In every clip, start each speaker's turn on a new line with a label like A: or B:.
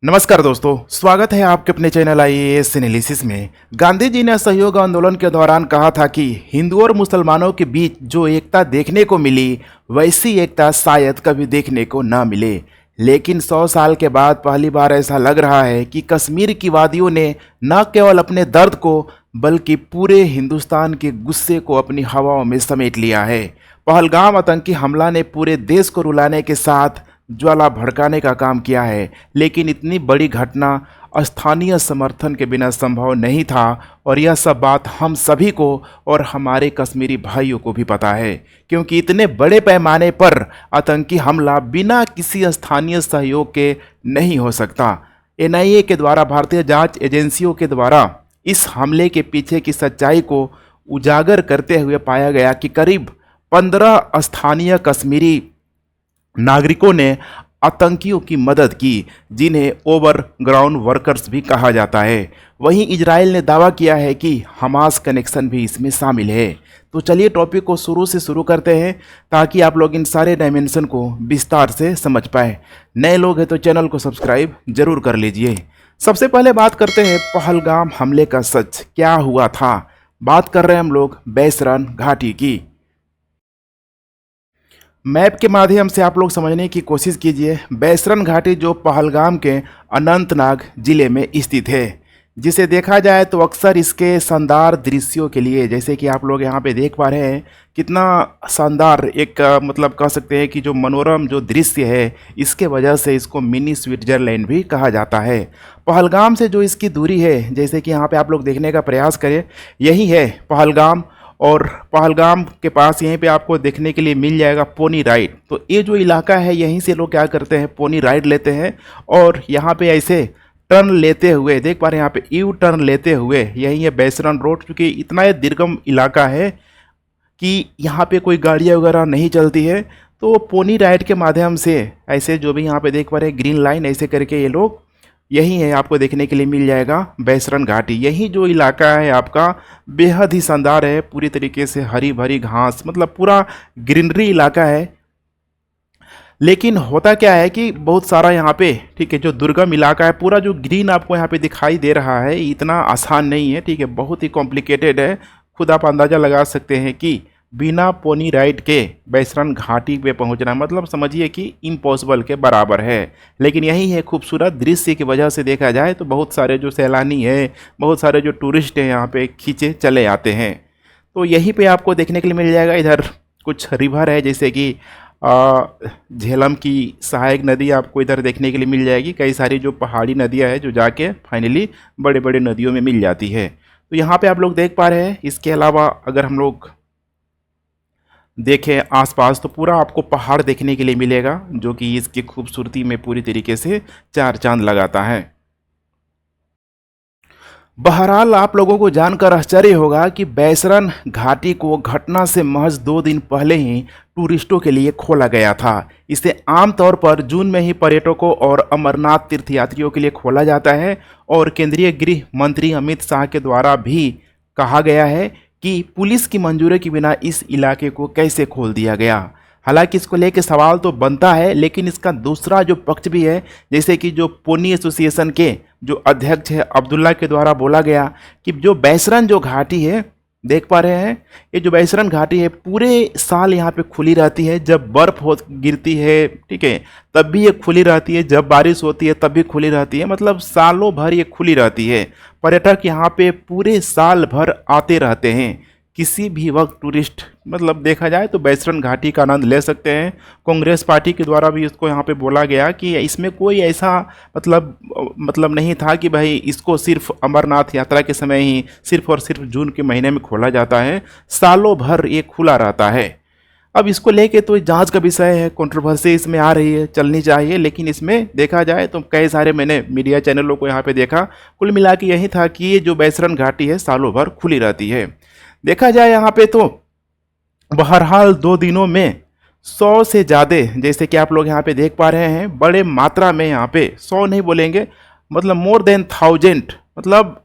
A: नमस्कार दोस्तों, स्वागत है आपके अपने चैनल आईएएस एनालिसिस में। गांधी जी ने असहयोग आंदोलन के दौरान कहा था कि हिंदुओं और मुसलमानों के बीच जो एकता देखने को मिली वैसी एकता शायद कभी देखने को ना मिले। लेकिन 100 साल के बाद पहली बार ऐसा लग रहा है कि कश्मीर की वादियों ने न केवल अपने दर्द को बल्कि पूरे हिंदुस्तान के गुस्से को अपनी हवाओं में समेट लिया है। पहलगाम आतंकी हमला ने पूरे देश को रुलाने के साथ ज्वाला भड़काने का काम किया है, लेकिन इतनी बड़ी घटना स्थानीय समर्थन के बिना संभव नहीं था और यह सब बात हम सभी को और हमारे कश्मीरी भाइयों को भी पता है, क्योंकि इतने बड़े पैमाने पर आतंकी हमला बिना किसी स्थानीय सहयोग के नहीं हो सकता। एनआईए के द्वारा, भारतीय जांच एजेंसियों के द्वारा इस हमले के पीछे की सच्चाई को उजागर करते हुए पाया गया कि करीब 15 स्थानीय कश्मीरी नागरिकों ने आतंकियों की मदद की, जिन्हें ओवरग्राउंड वर्कर्स भी कहा जाता है। वहीं इजराइल ने दावा किया है कि हमास कनेक्शन भी इसमें शामिल है। तो चलिए टॉपिक को शुरू से शुरू करते हैं ताकि आप लोग इन सारे डायमेंशन को विस्तार से समझ पाए। नए लोग हैं तो चैनल को सब्सक्राइब जरूर कर लीजिए। सबसे पहले बात करते हैं पहलगाम हमले का सच क्या हुआ था। बात कर रहे हैं हम लोग बैसरन घाटी की। मैप के माध्यम से आप लोग समझने की कोशिश कीजिए। बैसरन घाटी जो पहलगाम के अनंतनाग जिले में स्थित है, जिसे देखा जाए तो अक्सर इसके शानदार दृश्यों के लिए, जैसे कि आप लोग यहाँ पे देख पा रहे हैं कितना शानदार एक मतलब कह सकते हैं कि जो मनोरम जो दृश्य है, इसके वजह से इसको मिनी स्विट्जरलैंड भी कहा जाता है। पहलगाम से जो इसकी दूरी है, जैसे कि यहाँ पे आप लोग देखने का प्रयास करें, यही है पहलगाम। और पहलगाम के पास यहीं पे आपको देखने के लिए मिल जाएगा पोनी राइड। तो ये जो इलाका है, यहीं से लोग क्या करते हैं, पोनी राइड लेते हैं और यहाँ पे ऐसे टर्न लेते हुए देख पा रहे हैं, यहाँ पे यू टर्न लेते हुए यही है बैसरन रोड। क्योंकि इतना ये दुर्गम इलाका है कि यहाँ पे कोई गाड़ियाँ वगैरह नहीं चलती है, तो पोनी राइड के माध्यम से ऐसे जो भी यहाँ पे देख पा रहे हैं ग्रीन लाइन, ऐसे करके ये लोग यही है आपको देखने के लिए मिल जाएगा बैसरन घाटी। यही जो इलाका है आपका बेहद ही शानदार है, पूरी तरीके से हरी भरी घास, मतलब पूरा ग्रीनरी इलाका है। लेकिन होता क्या है कि बहुत सारा यहाँ पे, ठीक है, जो दुर्गम इलाका है, पूरा जो ग्रीन आपको यहाँ पे दिखाई दे रहा है, इतना आसान नहीं है, ठीक है, बहुत ही कॉम्प्लिकेटेड है। खुद आप अंदाज़ा लगा सकते हैं कि बिना पोनी राइड के बैसरन घाटी पे पहुंचना मतलब समझिए कि इम्पॉसिबल के बराबर है। लेकिन यही है खूबसूरत दृश्य की वजह से देखा जाए तो बहुत सारे जो सैलानी है, बहुत सारे जो टूरिस्ट हैं यहाँ पे खींचे चले आते हैं। तो यहीं पे आपको देखने के लिए मिल जाएगा। इधर कुछ रिवर है, जैसे कि झेलम की सहायक नदी आपको इधर देखने के लिए मिल जाएगी। कई सारी जो पहाड़ी नदियाँ हैं जो जाके फाइनली बड़े बड़े नदियों में मिल जाती है। तो यहाँ पे आप लोग देख पा रहे हैं। इसके अलावा अगर हम लोग देखें आसपास तो पूरा आपको पहाड़ देखने के लिए मिलेगा, जो कि इसकी खूबसूरती में पूरी तरीके से चार चांद लगाता है। बहरहाल आप लोगों को जानकर आश्चर्य होगा कि बैसरन घाटी को घटना से महज 2 दिन पहले ही टूरिस्टों के लिए खोला गया था। इसे आमतौर पर जून में ही पर्यटकों और अमरनाथ तीर्थयात्रियों के लिए खोला जाता है और केंद्रीय गृह मंत्री अमित शाह के द्वारा भी कहा गया है कि पुलिस की मंजूरी के बिना इस इलाके को कैसे खोल दिया गया। हालांकि इसको लेके सवाल तो बनता है, लेकिन इसका दूसरा जो पक्ष भी है, जैसे कि जो पोनी एसोसिएशन के जो अध्यक्ष है अब्दुल्ला के द्वारा बोला गया कि जो बैसरन जो घाटी है, देख पा रहे हैं, ये जो बैसरन घाटी है पूरे साल यहाँ पे खुली रहती है। जब बर्फ़ हो गिरती है, ठीक है, तब भी ये खुली रहती है, जब बारिश होती है तब भी खुली रहती है, मतलब सालों भर ये खुली रहती है। पर्यटक यहाँ पे पूरे साल भर आते रहते हैं। किसी भी वक्त टूरिस्ट मतलब देखा जाए तो बैसरन घाटी का आनंद ले सकते हैं। कांग्रेस पार्टी के द्वारा भी इसको यहाँ पे बोला गया कि इसमें कोई ऐसा मतलब नहीं था कि भाई इसको सिर्फ अमरनाथ यात्रा के समय ही सिर्फ और सिर्फ जून के महीने में खोला जाता है, सालों भर ये खुला रहता है। अब इसको लेके तो जांच का विषय है, कंट्रोवर्सी इसमें आ रही है, चलनी चाहिए, लेकिन इसमें देखा जाए तो कई सारे मैंने मीडिया चैनलों को यहाँ पे देखा, कुल मिला के यही था कि ये जो बैसरन घाटी है सालों भर खुली रहती है। देखा जाए यहाँ पे तो बहरहाल 2 दिनों में 100 से ज़्यादा, जैसे कि आप लोग यहाँ पे देख पा रहे हैं, बड़े मात्रा में यहाँ पे 100 नहीं बोलेंगे, मतलब मोर देन 1000, मतलब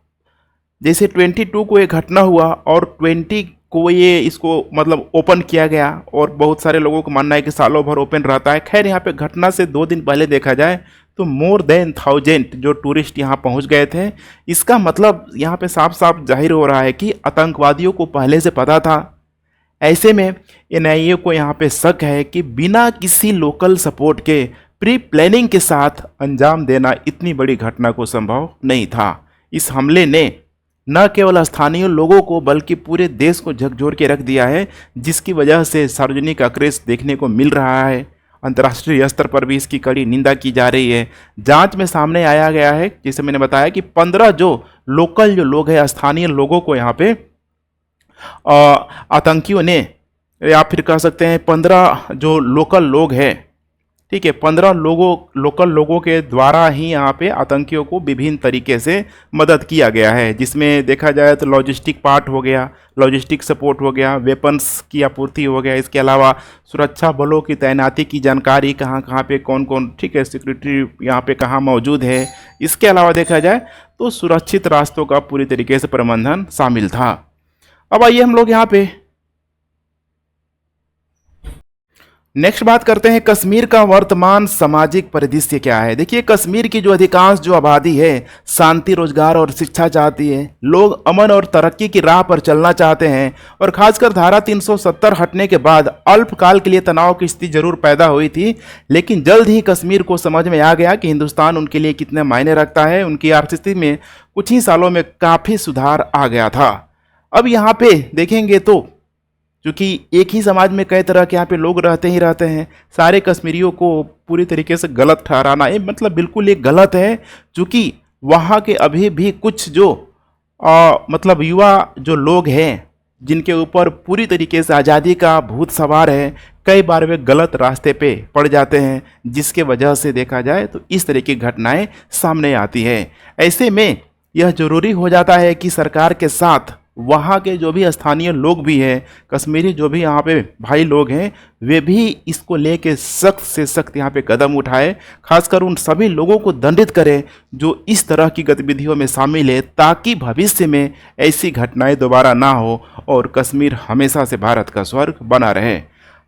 A: जैसे 22 को ये घटना हुआ और 20 को ये इसको मतलब ओपन किया गया और बहुत सारे लोगों को मानना है कि सालों भर ओपन रहता है। खैर यहाँ पे घटना से 2 दिन पहले देखा जाए तो मोर देन 1000 जो टूरिस्ट यहाँ पहुँच गए थे। इसका मतलब यहाँ पे साफ साफ जाहिर हो रहा है कि आतंकवादियों को पहले से पता था। ऐसे में एनआईए को यहाँ पे शक है कि बिना किसी लोकल सपोर्ट के प्री प्लानिंग के साथ अंजाम देना इतनी बड़ी घटना को संभव नहीं था। इस हमले ने न केवल स्थानीय लोगों को बल्कि पूरे देश को झकझोर के रख दिया है, जिसकी वजह से सार्वजनिक आक्रोश देखने को मिल रहा है। अंतर्राष्ट्रीय स्तर पर भी इसकी कड़ी निंदा की जा रही है। जांच में सामने आया गया है, जैसे मैंने बताया कि 15 जो लोकल जो लोग हैं, स्थानीय लोगों को यहाँ पे आतंकियों ने, या फिर कह सकते हैं 15 जो लोकल लोग हैं, ठीक है, 15 लोकल लोगों के द्वारा ही यहाँ पे आतंकियों को विभिन्न तरीके से मदद किया गया है, जिसमें देखा जाए तो लॉजिस्टिक पार्ट हो गया, लॉजिस्टिक सपोर्ट हो गया, वेपन्स की आपूर्ति हो गया, इसके अलावा सुरक्षा बलों की तैनाती की जानकारी कहाँ कहाँ पे कौन कौन, ठीक है, सिक्योरिटी यहाँ पे कहाँ मौजूद है। इसके अलावा देखा जाए तो सुरक्षित रास्तों का पूरी तरीके से प्रबंधन शामिल था। अब आइए हम लोग यहाँ पे नेक्स्ट बात करते हैं, कश्मीर का वर्तमान सामाजिक परिदृश्य क्या है। देखिए, कश्मीर की जो अधिकांश जो आबादी है शांति, रोजगार और शिक्षा चाहती है। लोग अमन और तरक्की की राह पर चलना चाहते हैं, और खासकर धारा 370 हटने के बाद अल्पकाल के लिए तनाव की स्थिति जरूर पैदा हुई थी, लेकिन जल्द ही कश्मीर को समझ में आ गया कि हिंदुस्तान उनके लिए कितने मायने रखता है। उनकी आर्थिक स्थिति में कुछ ही सालों में काफ़ी सुधार आ गया था। अब यहाँ पे देखेंगे तो क्योंकि एक ही समाज में कई तरह के यहाँ पे लोग रहते ही रहते हैं, सारे कश्मीरियों को पूरी तरीके से गलत ठहराना ये मतलब बिल्कुल ये गलत है। क्योंकि वहाँ के अभी भी कुछ जो मतलब युवा जो लोग हैं, जिनके ऊपर पूरी तरीके से आज़ादी का भूत सवार है, कई बार वे गलत रास्ते पे पड़ जाते हैं, जिसके वजह से देखा जाए तो इस तरह की घटनाएं सामने आती है। ऐसे में यह जरूरी हो जाता है कि सरकार के साथ वहाँ के जो भी स्थानीय लोग भी हैं, कश्मीरी जो भी यहाँ पे भाई लोग हैं, वे भी इसको लेके सख्त से सख्त यहाँ पे कदम उठाए, खासकर उन सभी लोगों को दंडित करें जो इस तरह की गतिविधियों में शामिल है, ताकि भविष्य में ऐसी घटनाएं दोबारा ना हो और कश्मीर हमेशा से भारत का स्वर्ग बना रहे।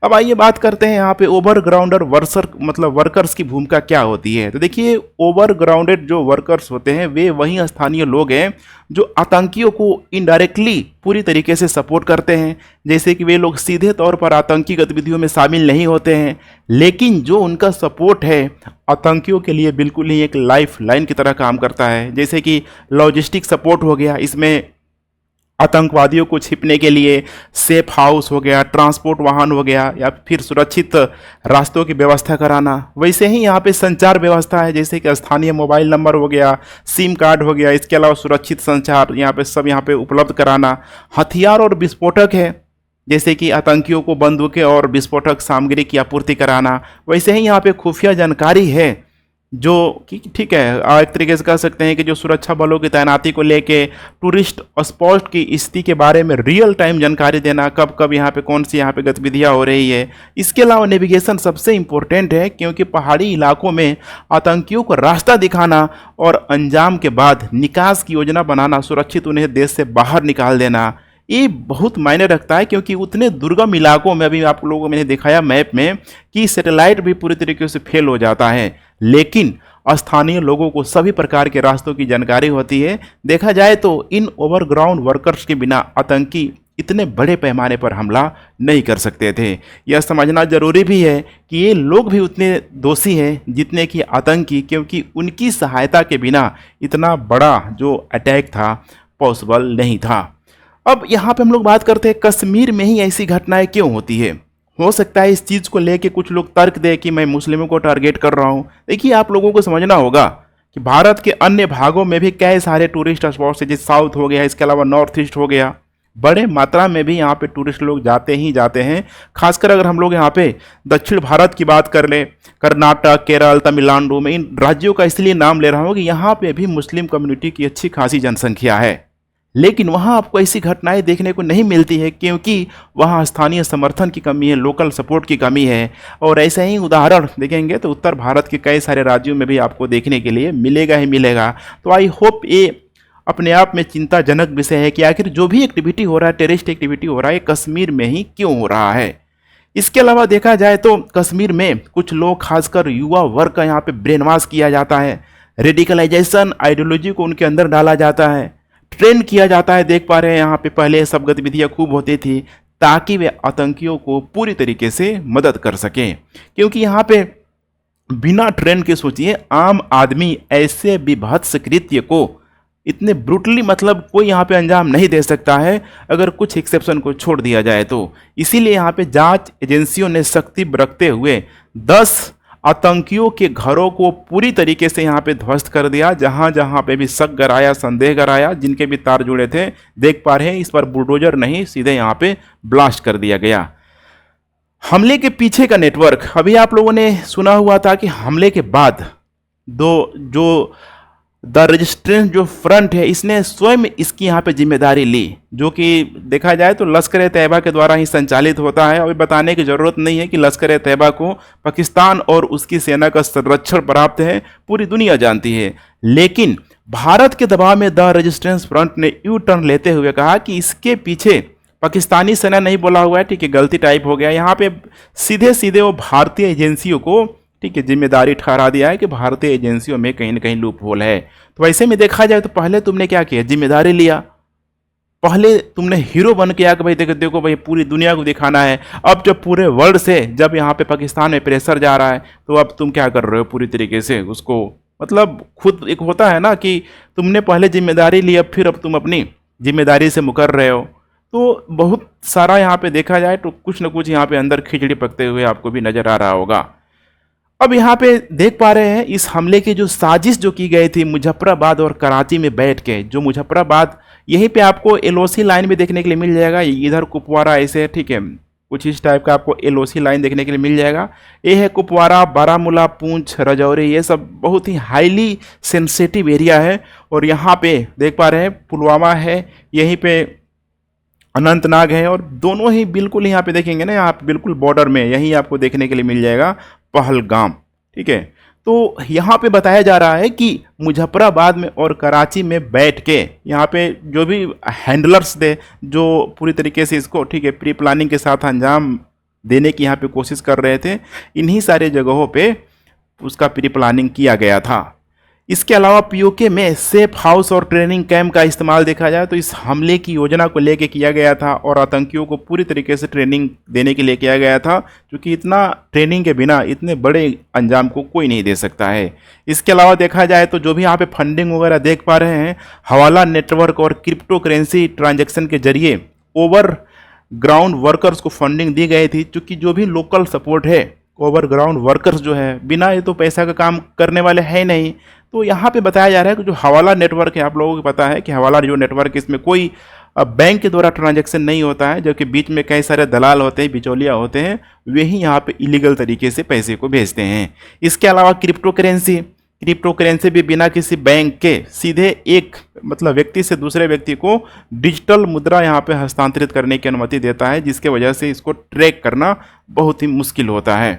A: अब आइए बात करते हैं यहाँ पे ओवरग्राउंडर वर्कर्स की भूमिका क्या होती है। तो देखिए, ओवरग्राउंडेड जो वर्कर्स होते हैं वे वही स्थानीय लोग हैं जो आतंकियों को इनडायरेक्टली पूरी तरीके से सपोर्ट करते हैं। जैसे कि वे लोग सीधे तौर पर आतंकी गतिविधियों में शामिल नहीं होते हैं, लेकिन जो उनका सपोर्ट है आतंकियों के लिए बिल्कुल ही एक लाइफ लाइन की तरह काम करता है। जैसे कि लॉजिस्टिक सपोर्ट हो गया, इसमें आतंकवादियों को छिपने के लिए सेफ हाउस हो गया, ट्रांसपोर्ट वाहन हो गया, या फिर सुरक्षित रास्तों की व्यवस्था कराना। वैसे ही यहाँ पे संचार व्यवस्था है, जैसे कि स्थानीय मोबाइल नंबर हो गया, सिम कार्ड हो गया, इसके अलावा सुरक्षित संचार यहाँ पे सब यहाँ पे उपलब्ध कराना। हथियार और विस्फोटक है, जैसे कि आतंकियों को बंदूकें और विस्फोटक सामग्री की आपूर्ति कराना। वैसे ही यहाँ पे खुफिया जानकारी है, जो कि ठीक है एक तरीके से कह सकते हैं कि जो सुरक्षा बलों की तैनाती को लेके टूरिस्ट स्पॉट की स्थिति के बारे में रियल टाइम जानकारी देना, कब कब यहाँ पे कौन सी यहाँ पे गतिविधियाँ हो रही है। इसके अलावा नेविगेशन सबसे इम्पोर्टेंट है, क्योंकि पहाड़ी इलाकों में आतंकियों को रास्ता दिखाना और अंजाम के बाद निकास की योजना बनाना, सुरक्षित उन्हें देश से बाहर निकाल देना, ये बहुत मायने रखता है। क्योंकि उतने दुर्गम इलाकों में, अभी आप लोगों को मैंने दिखाया मैप में कि सैटेलाइट भी पूरी तरीके से फेल हो जाता है, लेकिन स्थानीय लोगों को सभी प्रकार के रास्तों की जानकारी होती है। देखा जाए तो इन ओवरग्राउंड वर्कर्स के बिना आतंकी इतने बड़े पैमाने पर हमला नहीं कर सकते थे। यह समझना जरूरी भी है कि ये लोग भी उतने दोषी हैं जितने कि आतंकी, क्योंकि उनकी सहायता के बिना इतना बड़ा जो अटैक था पॉसिबल नहीं था। अब यहाँ पे हम लोग बात करते हैं कश्मीर में ही ऐसी घटनाएं क्यों होती है। हो सकता है इस चीज़ को लेके कुछ लोग तर्क दे कि मैं मुस्लिमों को टारगेट कर रहा हूँ। देखिए, आप लोगों को समझना होगा कि भारत के अन्य भागों में भी कई सारे टूरिस्ट स्पॉट्स हैं, जैसे साउथ हो गया, इसके अलावा नॉर्थ ईस्ट हो गया, बड़े मात्रा में भी यहाँ पे टूरिस्ट लोग जाते ही जाते हैं। खासकर अगर हम लोग यहाँ पे दक्षिण भारत की बात कर लें, कर्नाटक, केरल, तमिलनाडु में, इन राज्यों का इसलिए नाम ले रहा हूँ कि यहाँ पे भी मुस्लिम कम्युनिटी की अच्छी खासी जनसंख्या है, लेकिन वहाँ आपको ऐसी घटनाएं देखने को नहीं मिलती है, क्योंकि वहाँ स्थानीय समर्थन की कमी है, लोकल सपोर्ट की कमी है। और ऐसे ही उदाहरण देखेंगे तो उत्तर भारत के कई सारे राज्यों में भी आपको देखने के लिए मिलेगा ही मिलेगा। तो आई होप ये अपने आप में चिंताजनक विषय है कि आखिर जो भी एक्टिविटी हो रहा है, टेररिस्ट एक्टिविटी हो रहा है, कश्मीर में ही क्यों हो रहा है। इसके अलावा देखा जाए तो कश्मीर में कुछ लोग खासकर युवा वर्ग का यहाँ पे ब्रेन वॉश किया जाता है, रेडिकलाइजेशन आइडियोलॉजी को उनके अंदर डाला जाता है, ट्रेन किया जाता है। देख पा रहे हैं यहाँ पे पहले ये सब गतिविधियाँ खूब होती थी ताकि वे आतंकियों को पूरी तरीके से मदद कर सकें, क्योंकि यहाँ पे बिना ट्रेन के सोचिए आम आदमी ऐसे विभत्स कृत्य को इतने ब्रूटली मतलब कोई यहाँ पे अंजाम नहीं दे सकता है अगर कुछ एक्सेप्शन को छोड़ दिया जाए तो। इसीलिए यहाँ पे जांच एजेंसियों ने सख्ती बरतते हुए 10 आतंकियों के घरों को पूरी तरीके से यहाँ पे ध्वस्त कर दिया। जहाँ जहाँ पे भी शक कराया, संदेह कराया, जिनके भी तार जुड़े थे, देख पा रहे हैं इस पर बुलडोजर नहीं सीधे यहाँ पे ब्लास्ट कर दिया गया। हमले के पीछे का नेटवर्क, अभी आप लोगों ने सुना हुआ था कि हमले के बाद द रेजिस्टेंस जो फ्रंट है इसने स्वयं इसकी यहाँ पे जिम्मेदारी ली, जो कि देखा जाए तो लश्कर तैयबा के द्वारा ही संचालित होता है। अभी बताने की ज़रूरत नहीं है कि लश्कर तैयबा को पाकिस्तान और उसकी सेना का संरक्षण प्राप्त है, पूरी दुनिया जानती है। लेकिन भारत के दबाव में द रेजिस्टेंस फ्रंट ने यू टर्न लेते हुए कहा कि इसके पीछे पाकिस्तानी सेना नहीं बोला हुआ है, ठीक है, गलती टाइप हो गया। यहाँ पे सीधे सीधे वो भारतीय एजेंसियों को, ठीक है, जिम्मेदारी ठहरा दिया है कि भारतीय एजेंसियों में कहीं ना कहीं लूप होल है। तो वैसे में देखा जाए तो पहले तुमने क्या किया, जिम्मेदारी लिया, पहले तुमने हीरो बन के आकर भाई देखो भाई पूरी दुनिया को दिखाना है। अब जब पूरे वर्ल्ड से जब यहाँ पे पाकिस्तान में प्रेशर जा रहा है तो अब तुम क्या कर रहे हो, पूरी तरीके से उसको मतलब खुद एक होता है ना कि तुमने पहले जिम्मेदारी ली, अब फिर अब तुम अपनी जिम्मेदारी से मुकर रहे हो। तो बहुत सारा यहाँ पे देखा जाए तो कुछ न कुछ यहाँ पे अंदर खिचड़ी पकते हुए आपको भी नजर आ रहा होगा। अब यहाँ पे देख पा रहे हैं इस हमले की जो साजिश जो की गई थी मुजफ्फराबाद और कराची में बैठ के, जो मुजफ्फराबाद यहीं पे आपको एलओसी लाइन भी देखने के लिए मिल जाएगा, इधर कुपवारा ऐसे, ठीक है, कुछ इस टाइप का आपको एलओसी लाइन देखने के लिए मिल जाएगा। ये है कुपवारा, बारामूला, पूंछ, राजौरी, ये सब बहुत ही हाईली सेंसिटिव एरिया है। और यहाँ पे देख पा रहे हैं पुलवामा है, यहीं पे अनंतनाग है, और दोनों ही बिल्कुल यहाँ पे देखेंगे ना, यहाँ पे बिल्कुल बॉर्डर में यही आपको देखने के लिए मिल जाएगा पहलगाम, ठीक है। तो यहाँ पे बताया जा रहा है कि मुजफ्फराबाद में और कराची में बैठ के यहाँ पे जो भी हैंडलर्स थे जो पूरी तरीके से इसको, ठीक है, प्री प्लानिंग के साथ अंजाम देने की यहाँ पे कोशिश कर रहे थे, इन्हीं सारे जगहों पे उसका प्री प्लानिंग किया गया था। इसके अलावा पीओके में सेफ हाउस और ट्रेनिंग कैंप का इस्तेमाल देखा जाए तो इस हमले की योजना को लेके किया गया था और आतंकियों को पूरी तरीके से ट्रेनिंग देने के लिए किया गया था, क्योंकि इतना ट्रेनिंग के बिना इतने बड़े अंजाम को कोई नहीं दे सकता है। इसके अलावा देखा जाए तो जो भी यहाँ पे फंडिंग वगैरह देख पा रहे हैं, हवाला नेटवर्क और क्रिप्टो करेंसी ट्रांजेक्शन के जरिए ओवर ग्राउंड वर्कर्स को फंडिंग दी गई थी, क्योंकि जो भी लोकल सपोर्ट है, ओवर ग्राउंड वर्कर्स जो है बिना ये तो पैसा का काम करने वाले हैं नहीं। तो यहाँ पे बताया जा रहा है कि जो हवाला नेटवर्क है, आप लोगों को पता है कि हवाला जो नेटवर्क, इसमें कोई बैंक के द्वारा ट्रांजैक्शन नहीं होता है, जबकि बीच में कई सारे दलाल होते हैं, बिचौलिया होते हैं, वे ही यहाँ पे इलीगल तरीके से पैसे को भेजते हैं। इसके अलावा क्रिप्टो करेंसी भी बिना किसी बैंक के सीधे एक मतलब व्यक्ति से दूसरे व्यक्ति को डिजिटल मुद्रा यहाँ पे हस्तांतरित करने की अनुमति देता है, जिसके वजह से इसको ट्रैक करना बहुत ही मुश्किल होता है।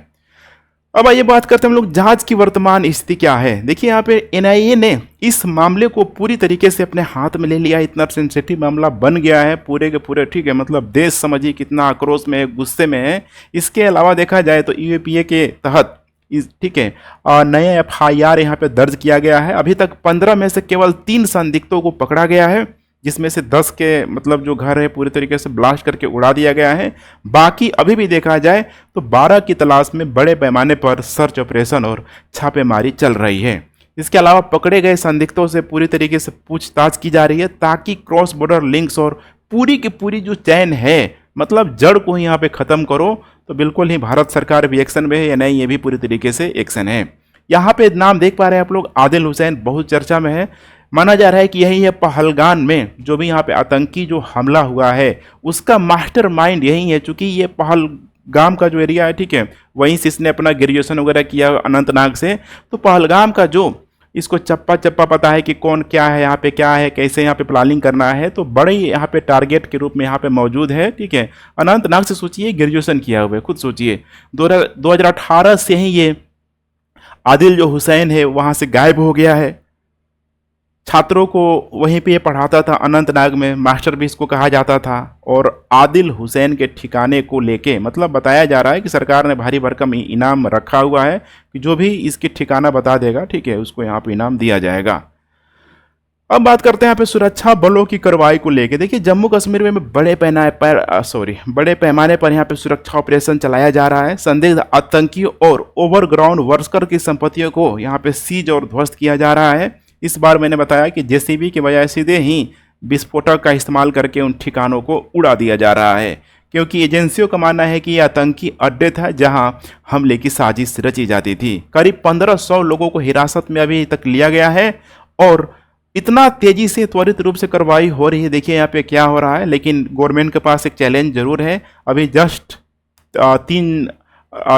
A: अब आइए बात करते हैं हम लोग जांच की वर्तमान स्थिति क्या है। देखिए यहाँ पे एनआईए ने इस मामले को पूरी तरीके से अपने हाथ में ले लिया, इतना सेंसिटिव मामला बन गया है पूरे के पूरे, ठीक है, मतलब देश समझिए कितना आक्रोश में है, गुस्से में है। इसके अलावा देखा जाए तो यूएपीए के तहत ठीक है नया एफआईआर यहाँ पे दर्ज किया गया है। अभी तक 15 में से केवल 3 संदिग्धों को पकड़ा गया है, जिसमें से 10 के मतलब जो घर है पूरी तरीके से ब्लास्ट करके उड़ा दिया गया है। बाकी अभी भी देखा जाए तो 12 की तलाश में बड़े पैमाने पर सर्च ऑपरेशन और छापेमारी चल रही है। इसके अलावा पकड़े गए संदिग्धों से पूरी तरीके से पूछताछ की जा रही है, ताकि क्रॉस बॉर्डर लिंक्स और पूरी की पूरी जो चैन है, मतलब जड़ को ही यहाँ पे ख़त्म करो। तो बिल्कुल ही भारत सरकार भी एक्शन में है या नहीं, ये भी पूरी तरीके से एक्शन है। यहाँ पे नाम देख पा रहे हैं आप लोग, आदिल हुसैन बहुत चर्चा में है। माना जा रहा है कि यही है पहलगाम में जो भी यहाँ पे आतंकी जो हमला हुआ है उसका मास्टरमाइंड यही है, चूँकि ये पहलगाम का जो एरिया है, ठीक है, वहीं से इसने अपना ग्रेजुएशन वगैरह किया अनंतनाग से। तो पहलगाम का जो इसको चप्पा चप्पा पता है कि कौन क्या है, यहाँ पे क्या है, कैसे यहाँ पे प्लानिंग करना है, तो बड़े यहाँ पे टारगेट के रूप में यहाँ पे मौजूद है, ठीक है। अनंतनाग से सोचिए ग्रेजुएशन किया हुआ है, खुद सोचिए 2018 से ही ये आदिल जो हुसैन है वहाँ से गायब हो गया है। छात्रों को वहीं पे ये पढ़ाता था, अनंतनाग में मास्टर भी इसको कहा जाता था। और आदिल हुसैन के ठिकाने को लेके मतलब बताया जा रहा है कि सरकार ने भारी भरकम इनाम रखा हुआ है कि जो भी इसकी ठिकाना बता देगा, ठीक है, उसको यहाँ पे इनाम दिया जाएगा। अब बात करते हैं यहाँ पे सुरक्षा बलों की कार्रवाई को लेके। देखिए जम्मू कश्मीर में बड़े पैमाने पर यहाँ पे सुरक्षा ऑपरेशन चलाया जा रहा है। संदिग्ध आतंकियों और ओवरग्राउंड वर्कर की संपत्तियों को यहाँ पे सीज और ध्वस्त किया जा रहा है। इस बार मैंने बताया कि जेसीबी के बजाय सीधे ही विस्फोटक का इस्तेमाल करके उन ठिकानों को उड़ा दिया जा रहा है, क्योंकि एजेंसियों का मानना है कि यह आतंकी अड्डे था जहां हमले की साजिश रची जाती थी। करीब 1500 लोगों को हिरासत में अभी तक लिया गया है और इतना तेजी से त्वरित रूप से कार्रवाई हो रही है। देखिए यहाँ पे क्या हो रहा है, लेकिन गवर्नमेंट के पास एक चैलेंज जरूर है। अभी जस्ट 3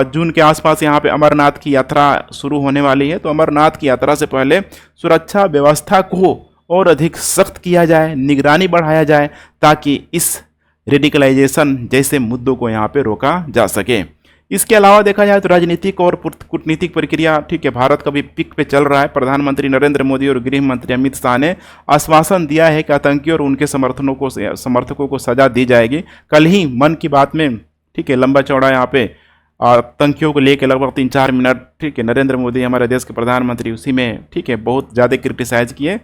A: जून के आसपास यहाँ पे अमरनाथ की यात्रा शुरू होने वाली है, तो अमरनाथ की यात्रा से पहले सुरक्षा व्यवस्था को और अधिक सख्त किया जाए, निगरानी बढ़ाया जाए, ताकि इस रेडिकलाइजेशन जैसे मुद्दों को यहाँ पे रोका जा सके। इसके अलावा देखा जाए तो राजनीतिक और कूटनीतिक प्रक्रिया, ठीक है, भारत का भी पिक पे चल रहा है। प्रधानमंत्री नरेंद्र मोदी और गृह मंत्री अमित शाह ने आश्वासन दिया है कि आतंकियों और उनके समर्थकों को सजा दी जाएगी। कल ही मन की बात में, ठीक है, लंबा चौड़ा यहाँ पे आतंकियों को लेकर लगभग 3-4 मिनट, ठीक है, नरेंद्र मोदी हमारे देश के प्रधानमंत्री उसी में, ठीक है, बहुत ज़्यादा क्रिटिसाइज किए।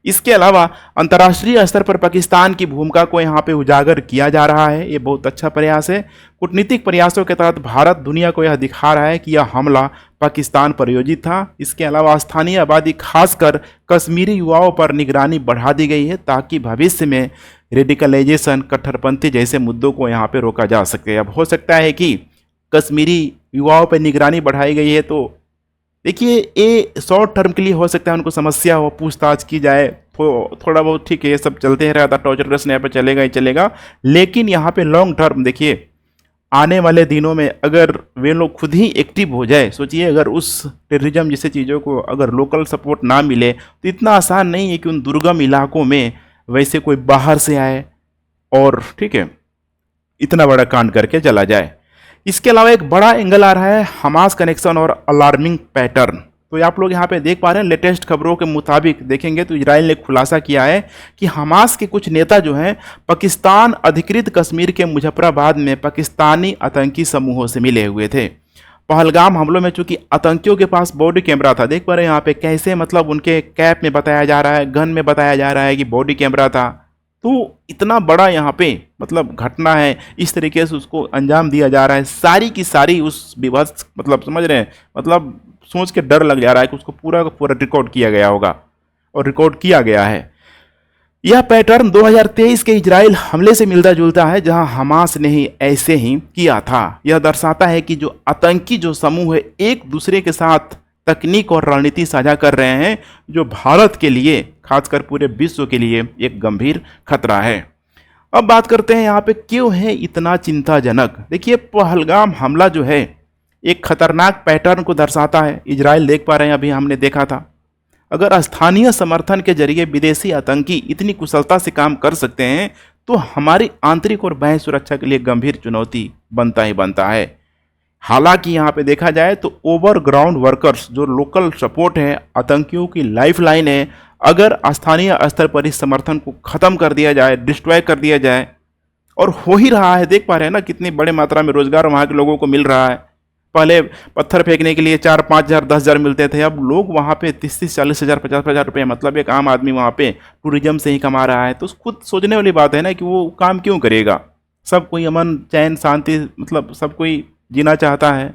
A: इसके अलावा अंतर्राष्ट्रीय स्तर पर पाकिस्तान की भूमिका को यहाँ पे उजागर किया जा रहा है। ये बहुत अच्छा प्रयास है। कूटनीतिक प्रयासों के तहत भारत दुनिया को यह दिखा रहा है कि यह हमला पाकिस्तान प्रायोजित था। इसके अलावा स्थानीय आबादी, खासकर कश्मीरी युवाओं पर निगरानी बढ़ा दी गई है, ताकि भविष्य में रेडिकलाइजेशन, कट्टरपंथी जैसे मुद्दों को यहाँ पे रोका जा सके। अब हो सकता है कि कश्मीरी युवाओं पर निगरानी बढ़ाई गई है, तो देखिए ये शॉर्ट टर्म के लिए हो सकता है, उनको समस्या हो, पूछताछ की जाए, थोड़ा बहुत, ठीक है, ये सब चलते ही रहता, टॉर्चरस यहाँ पे चलेगा ही चलेगा। लेकिन यहाँ पे लॉन्ग टर्म देखिए, आने वाले दिनों में अगर वे लोग खुद ही एक्टिव हो जाए, सोचिए अगर उस टेररिज्म जैसे चीज़ों को अगर लोकल सपोर्ट ना मिले तो इतना आसान नहीं है कि उन दुर्गम इलाकों में वैसे कोई बाहर से आए और, ठीक है, इतना बड़ा कांड करके चला जाए। इसके अलावा एक बड़ा एंगल आ रहा है हमास कनेक्शन और अलार्मिंग पैटर्न। तो आप लोग यहाँ पे देख पा रहे हैं, लेटेस्ट खबरों के मुताबिक देखेंगे तो इजराइल ने खुलासा किया है कि हमास के कुछ नेता जो हैं पाकिस्तान अधिकृत कश्मीर के मुजफ्फराबाद में पाकिस्तानी आतंकी समूहों से मिले हुए थे। पहलगाम हमलों में चूंकि आतंकियों के पास बॉडी कैमरा था, देख पा रहे हैं यहाँ पे कैसे, मतलब उनके कैप में बताया जा रहा है, गन में बताया जा रहा है कि बॉडी कैमरा था। तो इतना बड़ा यहाँ पे मतलब घटना है, इस तरीके से उसको अंजाम दिया जा रहा है, सारी की सारी उस विभत्स, मतलब समझ रहे हैं, मतलब सोच के डर लग जा रहा है कि उसको पूरा का पूरा रिकॉर्ड किया गया होगा और रिकॉर्ड किया गया है। यह पैटर्न 2023 के इजराइल हमले से मिलता जुलता है, जहां हमास ने ही ऐसे ही किया था। यह दर्शाता है कि जो आतंकी जो समूह है एक दूसरे के साथ तकनीक और रणनीति साझा कर रहे हैं, जो भारत के लिए, खासकर पूरे विश्व के लिए एक गंभीर खतरा है। अब बात करते हैं यहाँ पे क्यों है इतना चिंताजनक। देखिए पहलगाम हमला जो है एक खतरनाक पैटर्न को दर्शाता है। इजराइल देख पा रहे हैं, अभी हमने देखा था, अगर स्थानीय समर्थन के जरिए विदेशी आतंकी इतनी कुशलता से काम कर सकते हैं तो हमारी आंतरिक और बाह्य सुरक्षा के लिए गंभीर चुनौती बनता ही बनता है। हालांकि यहाँ पे देखा जाए तो ओवरग्राउंड वर्कर्स जो लोकल सपोर्ट है, आतंकियों की लाइफलाइन है, अगर स्थानीय स्तर पर इस समर्थन को खत्म कर दिया जाए, डिस्ट्रॉय कर दिया जाए, और हो ही रहा है, देख पा रहे हैं ना कितनी बड़े मात्रा में रोजगार वहाँ के लोगों को मिल रहा है। पहले पत्थर फेंकने के लिए 4-5 हज़ार 10 हज़ार मिलते थे, अब लोग वहाँ पे 30-40 हज़ार 50 हज़ार रुपये, मतलब एक आम आदमी वहाँ पे टूरिज्म से ही कमा रहा है। तो खुद सोचने वाली बात है ना कि वो काम क्यों करेगा। सब कोई अमन चैन शांति, मतलब सब कोई जीना चाहता है।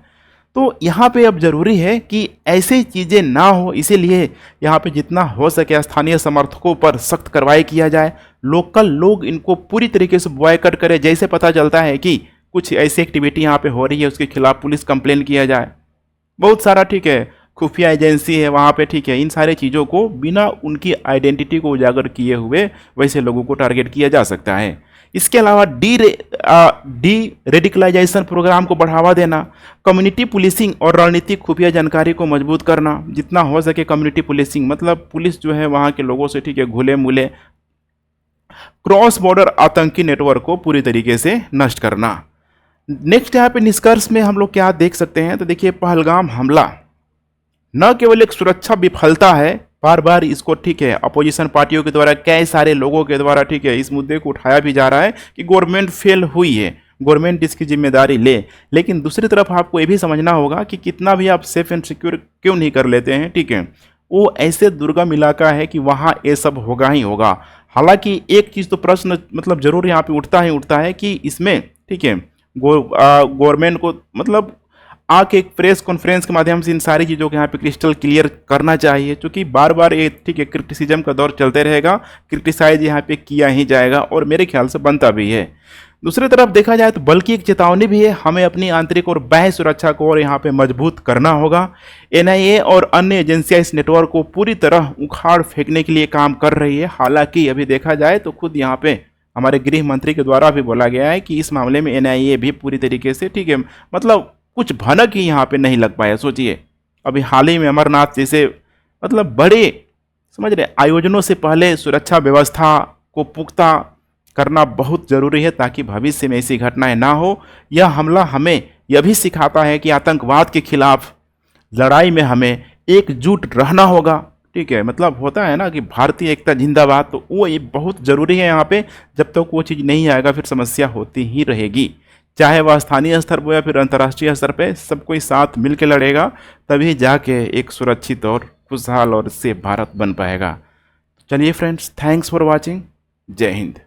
A: तो यहाँ पे अब जरूरी है कि ऐसी चीज़ें ना हो, इसीलिए यहाँ पे जितना हो सके स्थानीय समर्थकों पर सख्त कार्रवाई किया जाए, लोकल लोग इनको पूरी तरीके से बॉयकॉट करें। जैसे पता चलता है कि कुछ ऐसी एक्टिविटी यहाँ पे हो रही है, उसके खिलाफ पुलिस कंप्लेन किया जाए। बहुत सारा, ठीक है, खुफिया एजेंसी है वहाँ पे, ठीक है, इन सारे चीज़ों को बिना उनकी आइडेंटिटी को उजागर किए हुए वैसे लोगों को टारगेट किया जा सकता है। इसके अलावा डी रेडिकलाइजेशन प्रोग्राम को बढ़ावा देना, कम्युनिटी पुलिसिंग और रणनीतिक खुफिया जानकारी को मजबूत करना, जितना हो सके कम्युनिटी पुलिसिंग, मतलब पुलिस जो है वहाँ के लोगों से, ठीक है, घुले मुले, क्रॉस बॉर्डर आतंकी नेटवर्क को पूरी तरीके से नष्ट करना। नेक्स्ट यहाँ पे निष्कर्ष में हम लोग क्या देख सकते हैं, तो देखिए पहलगाम हमला न केवल एक सुरक्षा विफलता है, बार बार इसको ठीक है अपोजिशन पार्टियों के द्वारा कई सारे लोगों के द्वारा ठीक है इस मुद्दे को उठाया भी जा रहा है कि गवर्नमेंट फेल हुई है, गवर्नमेंट इसकी जिम्मेदारी ले। लेकिन दूसरी तरफ आपको ये भी समझना होगा कि कितना भी आप सेफ एंड सिक्योर क्यों नहीं कर लेते हैं, ठीक है, वो ऐसे दुर्गम इलाका है कि वहाँ ये सब होगा ही होगा। हालांकि एक चीज़ तो प्रश्न मतलब जरूर यहाँ पे उठता है कि इसमें ठीक है गवर्नमेंट को मतलब आके एक प्रेस कॉन्फ्रेंस के माध्यम से इन सारी चीज़ों को यहाँ पे क्रिस्टल क्लियर करना चाहिए, क्योंकि बार बार ये ठीक है क्रिटिसिज्म का दौर चलते रहेगा, क्रिटिसाइज यहाँ पे किया ही जाएगा और मेरे ख्याल से बनता भी है। दूसरी तरफ देखा जाए तो बल्कि एक चेतावनी भी है, हमें अपनी आंतरिक और बाह्य सुरक्षा को और यहाँ पे मजबूत करना होगा। एनआईए और अन्य एजेंसियां इस नेटवर्क को पूरी तरह उखाड़ फेंकने के लिए काम कर रही है। हालांकि अभी देखा जाए तो खुद यहाँ पे हमारे गृह मंत्री के द्वारा भी बोला गया है कि इस मामले में एनआईए भी पूरी तरीके से ठीक है मतलब कुछ भनक ही यहाँ पे नहीं लग पाया। सोचिए अभी हाल ही में अमरनाथ जैसे मतलब बड़े समझ रहे आयोजनों से पहले सुरक्षा व्यवस्था को पुख्ता करना बहुत ज़रूरी है ताकि भविष्य में ऐसी घटनाएं ना हो। यह हमला हमें यह भी सिखाता है कि आतंकवाद के खिलाफ लड़ाई में हमें एकजुट रहना होगा, ठीक है, मतलब होता है ना कि भारतीय एकता जिंदाबाद, तो वो ये बहुत ज़रूरी है यहाँ पे। जब तक वो चीज़ नहीं आएगा फिर समस्या होती ही रहेगी, चाहे वह स्थानीय स्तर पर या फिर अंतर्राष्ट्रीय स्तर पे सब कोई साथ मिल के लड़ेगा, तभी जाके एक सुरक्षित और खुशहाल और सेफ भारत बन पाएगा। चलिए फ्रेंड्स, थैंक्स फॉर वॉचिंग। जय हिंद।